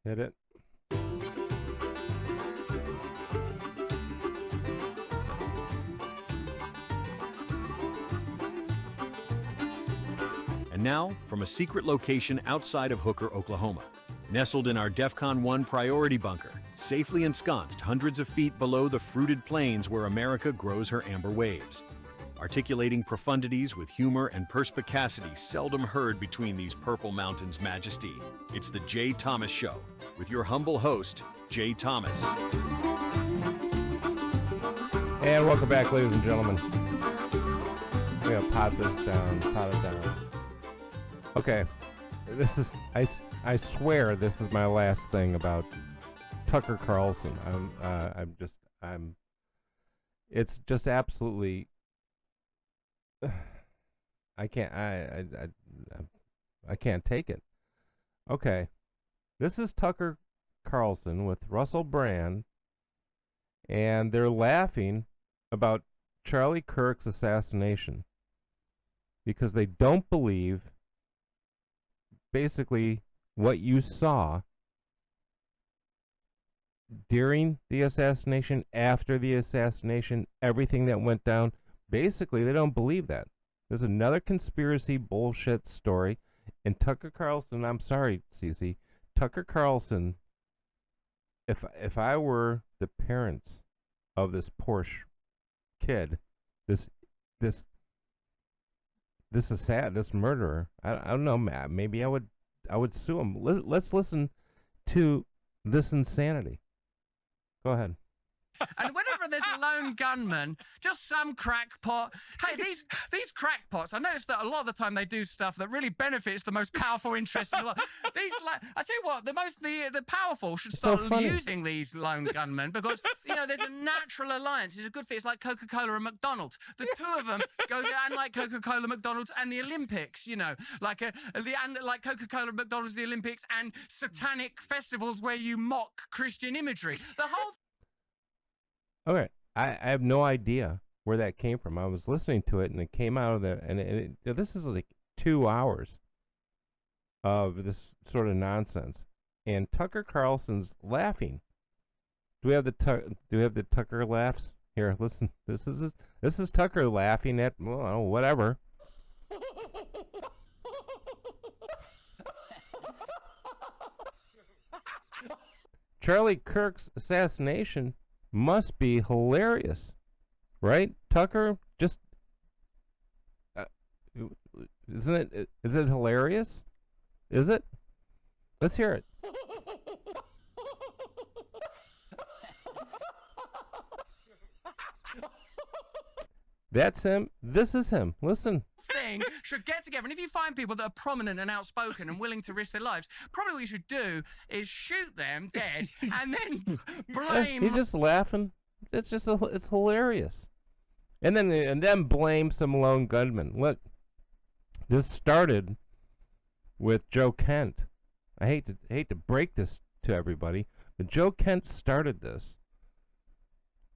Hit it. And now, from a secret location outside of Hooker, Oklahoma, nestled in our DEFCON 1 priority bunker, safely ensconced hundreds of feet below the fruited plains where America grows her amber waves. Articulating profundities with humor and perspicacity seldom heard between these purple mountains' majesty, it's the Jay Thomas Show, with your humble host, Jay Thomas. And welcome back, ladies and gentlemen. I'm going to pot this down, pot it down. Okay, this is, I swear this is my last thing about Tucker Carlson. It's just absolutely, I can't take it. Okay, this is Tucker Carlson with Russell Brand, and they're laughing about Charlie Kirk's assassination because they don't believe basically what you saw during the assassination, after the assassination, everything that went down. Basically, they don't believe that. There's another conspiracy bullshit story. And Tucker Carlson, I'm sorry, Cece, Tucker Carlson, if I were the parents of this Porsche kid, this murderer, I don't know, Matt, maybe I would sue him. Let's listen to this insanity. Go ahead. And whenever there's a lone gunman, just some crackpot. Hey, these crackpots, I noticed that a lot of the time they do stuff that really benefits the most powerful interests in the world. I tell you what, the powerful should start using these lone gunmen because, there's a natural alliance. It's a good fit. It's like Coca-Cola and McDonald's. The two of them go down like Coca-Cola, McDonald's, and the Olympics, like Coca-Cola, McDonald's, the Olympics, and satanic festivals where you mock Christian imagery. The whole Okay, I have no idea where that came from. I was listening to it, and it came out of there, and this is like 2 hours of this sort of nonsense, and Tucker Carlson's laughing. Do we have the Tucker laughs? Here, listen. This is Tucker laughing at whatever. Charlie Kirk's assassination must be hilarious, right? Tucker, just is it hilarious? Is it? Let's hear it. That's him. This is him. Listen. Thing should get together, and if you find people that are prominent and outspoken and willing to risk their lives, probably what you should do is shoot them dead and then blame. He's just laughing. It's hilarious, and then blame some lone gunman. Look, this started with Joe Kent. I hate to break this to everybody, but Joe Kent started this.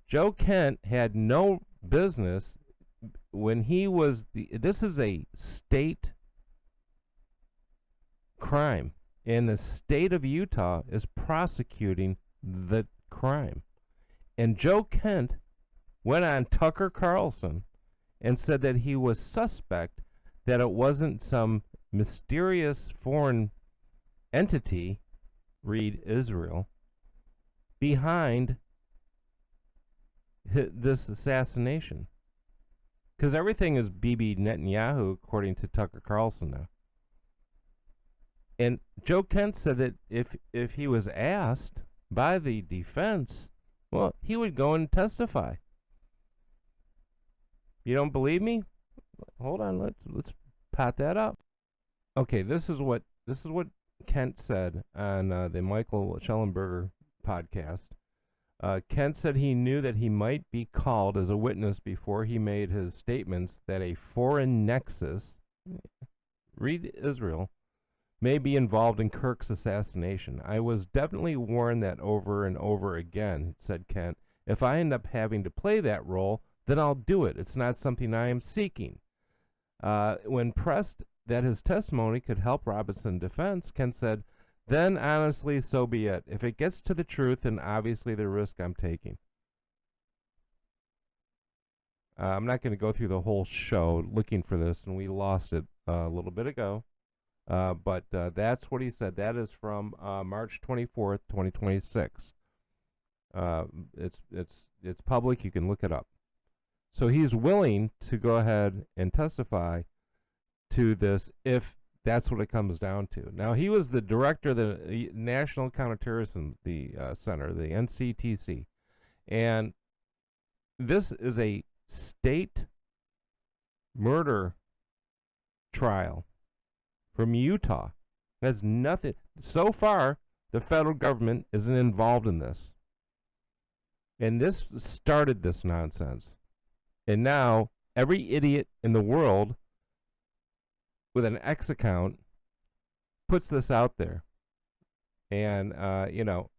Joe Kent had no business. When he was this is a state crime, and the state of Utah is prosecuting the crime. And Joe Kent went on Tucker Carlson and said that he was suspect, that it wasn't some mysterious foreign entity, read Israel, behind this assassination. Because everything is Bibi Netanyahu, according to Tucker Carlson now. And Joe Kent said that if he was asked by the defense, well, he would go and testify. You don't believe me? Hold on, let's pat that up. Okay, this is what Kent said on the Michael Schellenberger podcast. Kent said he knew that he might be called as a witness before he made his statements that a foreign nexus, read Israel, may be involved in Kirk's assassination. I was definitely warned that over and over again, said Kent. If I end up having to play that role, then I'll do it. It's not something I am seeking. When pressed that his testimony could help Robinson's defense, Kent said, then honestly, so be it. If it gets to the truth, then obviously the risk I'm taking. I'm not going to go through the whole show looking for this, and we lost it a little bit ago. But that's what he said. That is from March 24th, 2026. It's public. You can look it up. So he's willing to go ahead and testify to this if that's what it comes down to. Now, he was the director of the National Counterterrorism Center, the NCTC. And this is a state murder trial from Utah. Has nothing. So far, the federal government isn't involved in this. And this started this nonsense. And now, every idiot in the world with an X account puts this out there. And,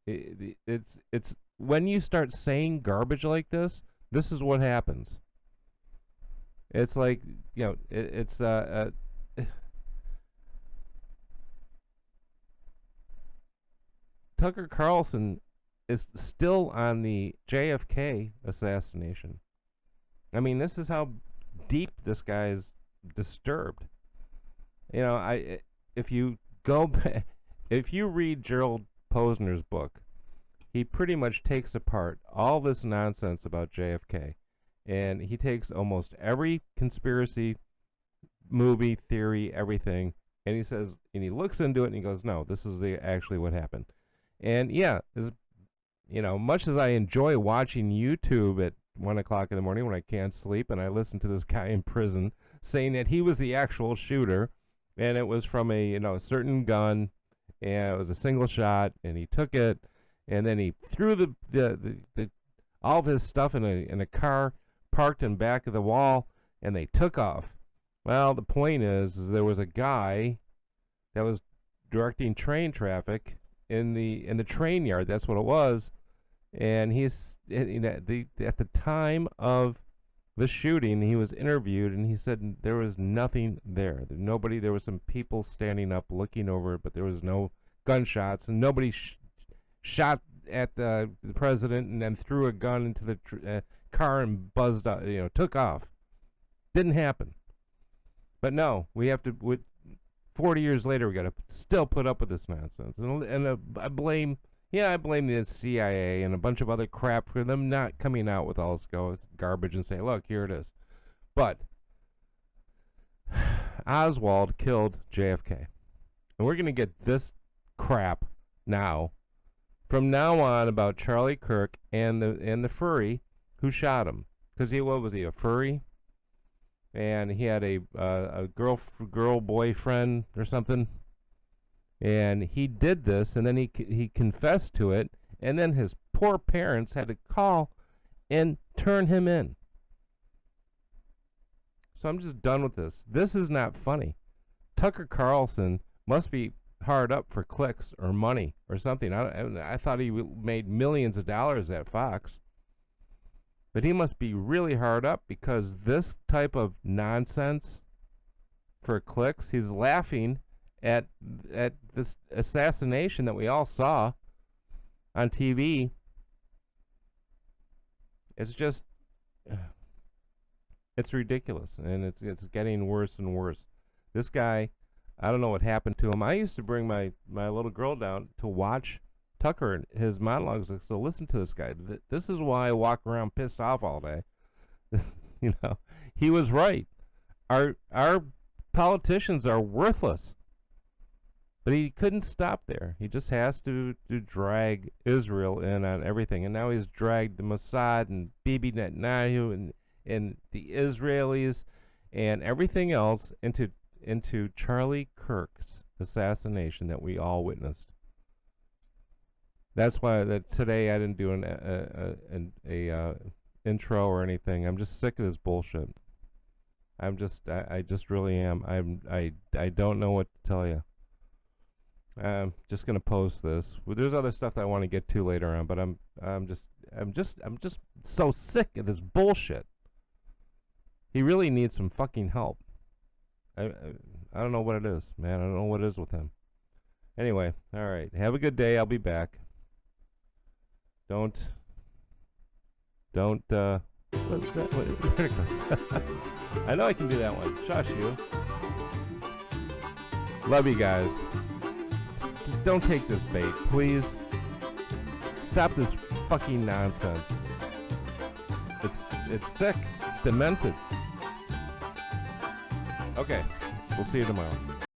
it's when you start saying garbage like this is what happens. It's like, Tucker Carlson is still on the JFK assassination. I mean, this is how deep this guy is disturbed. If you go back, if you read Gerald Posner's book, he pretty much takes apart all this nonsense about JFK, and he takes almost every conspiracy movie theory, everything, and he says, and he looks into it and he goes, no, this is actually what happened. And yeah, much as I enjoy watching YouTube at 1 o'clock in the morning when I can't sleep, and I listen to this guy in prison saying that he was the actual shooter, and it was from a certain gun, and it was a single shot, and he took it, and then he threw the all of his stuff in a car parked in back of the wall, and they took off. Well, the point is there was a guy that was directing train traffic in the train yard. That's what it was. And he's at the time of the shooting, he was interviewed, and he said there was nothing there. There was some people standing up looking over it, but there was no gunshots, and nobody shot at the president and then threw a gun into the car and buzzed out, took off. Didn't happen. But no, we have to. 40 years later, we got to still put up with this nonsense, and I blame the CIA and a bunch of other crap for them not coming out with all this garbage and say, look, here it is. But Oswald killed JFK, and we're gonna get this crap now, from now on, about Charlie Kirk and the furry who shot him. Because what was he, a furry? And he had a girl boyfriend or something, and he did this, and then he confessed to it, and then his poor parents had to call and turn him in. So I'm just done with this. This is not funny. Tucker Carlson must be hard up for clicks or money or something. I thought he made millions of dollars at Fox. But he must be really hard up, because this type of nonsense for clicks, he's laughing at this assassination that we all saw on TV. It's just, it's ridiculous, and it's getting worse and worse. This guy, I don't know what happened to him. I used to bring my little girl down to watch Tucker and his monologues. So listen to this guy. This is why I walk around pissed off all day. He was right. Our politicians are worthless. But he couldn't stop there. He just has to drag Israel in on everything. And now he's dragged the Mossad and Bibi Netanyahu and the Israelis and everything else into Charlie Kirk's assassination that we all witnessed. That's why today I didn't do an intro or anything. I'm just sick of this bullshit. I just really am. I don't know what to tell you. I'm just gonna post this. Well, there's other stuff that I want to get to later on, but I'm just so sick of this bullshit. He really needs some fucking help. I don't know what it is, man. I don't know what it is with him. Anyway, all right. Have a good day. I'll be back. Don't. What's that? Where it goes? I know I can do that one. Shush you. Love you guys. Just don't take this bait, please. Stop this fucking nonsense. It's sick. It's demented. Okay. We'll see you tomorrow.